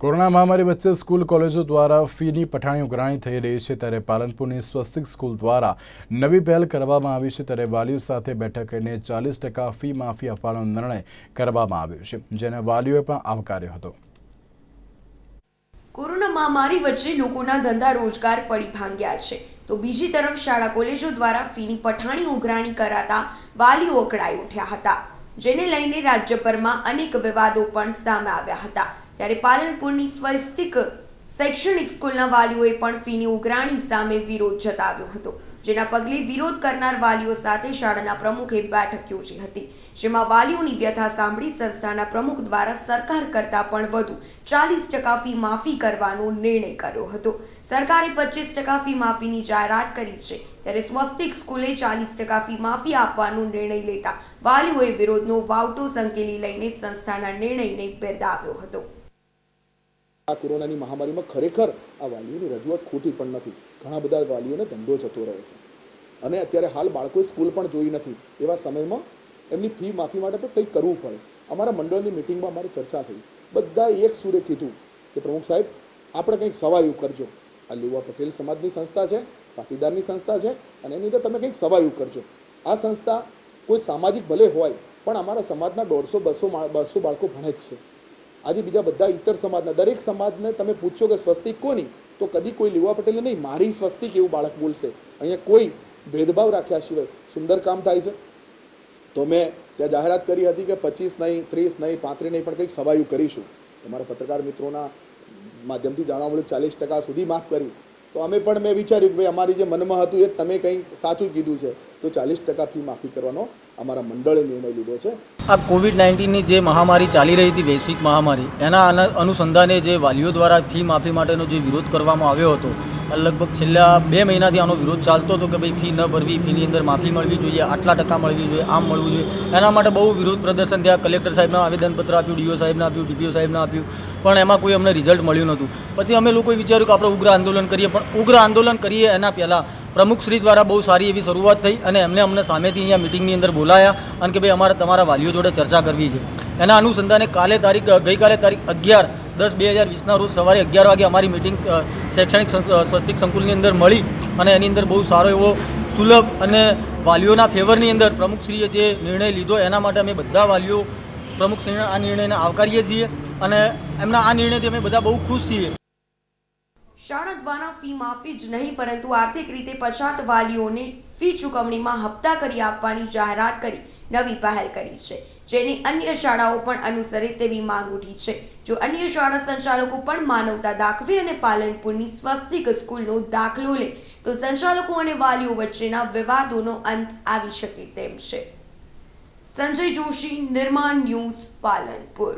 Corona મહામારી વચ્ચે school કોલેજો દ્વારા ફીની પઠાણી ઉઘરાણી થઈ રહી છે, ત્યારે પાલનપુરની સ્વસ્તિક સ્કૂલ દ્વારા નવી પહેલ કરવામાં આવી છે। ત્યારે વાલીઓ સાથે બેઠક કરીને 40% ફી માફી આપવાનો નિર્ણય કરવામાં આવ્યો છે, જેને વાલીઓએ પણ આવકાર્યો હતો। કોરોના મહામારી વચ્ચે લોકોના ધંધા રોજગાર પડી ભાંગ્યા છે, તો બીજી તરફ શાળા કોલેજો દ્વારા ફીની પઠાણી ઉઘરાણી કરાતા વાલીઓ અકળાઈ ઉઠ્યા હતા, જેને લઈને રાજ્યભરમાં અનેક વિવાદો પણ સામે આવ્યા હતા। ત્યારે પાલનપુરની સ્વસ્તિક શૈક્ષણિક સ્કૂલના વાલીઓએ પણ ફીની ઉઘરાણી સામે વિરોધ જતાવ્યો હતો, જેના પગલે વિરોધ કરનાર વાલીઓ સાથે શાળાના પ્રમુખે બેઠક યોજી હતી, જેમાં વાલીઓની વ્યથા સાંભળી સંસ્થાના પ્રમુખ દ્વારા સરકાર કરતાં પણ વધુ 40% ફી માફી કરવાનો નિર્ણય કર્યો હતો। સરકારે 25% ફી માફીની જાહેરાત કરી છે, ત્યારે સ્વસ્તિક સ્કૂલે 40% ફી માફી આપવાનો નિર્ણય લેતા વાલીઓએ વિરોધનો વાવટો સંકેલી લઈને સંસ્થાના નિર્ણયને બિરદાવ્યો હતો। આ કોરોનાની મહામારીમાં ખરેખર આ વાલીઓની રજૂઆત ખોટી પણ નથી। ઘણા બધા વાલીઓને ધંધો જતો રહે છે અને અત્યારે હાલ બાળકોએ સ્કૂલ પણ જોઈ નથી, એવા સમયમાં એમની ફી માફી માટે પણ કંઈક કરવું પડે। અમારા મંડળની મિટિંગમાં અમારી ચર્ચા થઈ, બધા એક સુરે કીધું કે પ્રમુખ સાહેબ આપણે કંઈક સવાયું કરજો। આ લેવા પટેલ સમાજની સંસ્થા છે, પાટીદારની સંસ્થા છે અને એની અંદર તમે કંઈક સવાયું કરજો। આ સંસ્થા કોઈ સામાજિક ભલે હોય પણ અમારા સમાજના 150-200 બાળકો ભણે જ છે। આજે બીજા બધા ઇતર સમાજના દરેક સમાજને તમે પૂછો કે સ્વસ્તિક કોની, તો કદી કોઈ લેવા પટેલે નહીં મારી સ્વસ્તિક એવું બાળક બોલશે। અહીંયા કોઈ ભેદભાવ રાખ્યા સિવાય સુંદર કામ થાય છે। તો મેં ત્યાં જાહેરાત કરી હતી કે 25 નહીં, 30 નહીં, 35 નહીં, પણ કંઈક સવાયું કરીશું। તમારા પત્રકાર મિત્રોના માધ્યમથી જાણવા મળ્યું 40% સુધી માફ કરી, તો અમે પણ મેં વિચાર્યું કે ભાઈ અમારી જે મનમાં હતું એ તમે કંઈ સાચું કીધું છે, તો 40% ફી માફી કરવાનો અમારા મંડળે નિર્ણય લીધો છે। આ કોવિડ-19ની જે મહામારી ચાલી રહી હતી, વૈશ્વિક મહામારી, એના અનુસંધાને જે વાલીઓ દ્વારા ફી માફી માટેનો જે વિરોધ કરવામાં આવ્યો હતો, લગભગ છેલ્લા 2 મહિનાથી આનો વિરોધ ચાલતો હતો કે ભાઈ ફી ન ભરવી, ફીની અંદર માફી મળવી જોઈએ, આટલા ટકા મળવી જોઈએ, આમ મળવું જોઈએ। એના માટે બહુ વિરોધ પ્રદર્શન થયા, કલેક્ટર સાહેબને આવેદનપત્ર આપ્યું, ડીઓ સાહેબને આપ્યું, ડીપીઓ સાહેબને આપ્યું, પણ એમાં કોઈ અમને રિઝલ્ટ મળ્યું નહોતું। પછી અમે લોકોએ વિચાર્યું કે આપણે ઉગ્ર આંદોલન કરીએ, પણ ઉગ્ર આંદોલન કરીએ એના પહેલાં પ્રમુખશ્રી દ્વારા બહુ સારી એવી શરૂઆત થઈ અને એમને અમને સામેથી અહીંયા મિટિંગની અંદર બોલાયા અને કે ભાઈ અમારે તમારા વાલીઓ જોડે ચર્ચા કરવી છે। એના અનુસંધાને ગઈકાલે તારીખ 11/10/2020ના રોજ સવારે 11 વાગે અમારી મિટિંગ શૈક્ષણિક સ્વસ્તિક સંકુલની અંદર મળી અને એની અંદર બહુ સારો એવો સુલભ અને વાલીઓના ફેવરની અંદર પ્રમુખશ્રીએ જે નિર્ણય લીધો એના માટે અમે બધા વાલીઓ પ્રમુખશ્રીના આ નિર્ણયને આવકારીએ છીએ અને એમના આ નિર્ણયથી અમે બધા બહુ ખુશ છીએ। શાળા દ્વારા ફી માફી જ નહીં પરંતુ આર્થિક રીતે પછાત વાલીઓને ફી ચૂકવણીમાં હપ્તા કરી આપવાની જાહેરાત કરી નવી પહેલ કરી છે, જેની અન્ય શાળાઓ પણ અનુસરે તેવી માંગ ઉઠી છે। જો અન્ય શાળા સંચાલકો પણ માનવતા દાખવે અને પાલનપુરની સ્વસ્તિક સ્કૂલનો દાખલો લે તો સંચાલકો અને વાલીઓ વચ્ચેના વિવાદોનો અંત આવી શકે તેમ છે। સંજય જોશી, નિર્માણ ન્યૂઝ, પાલનપુર।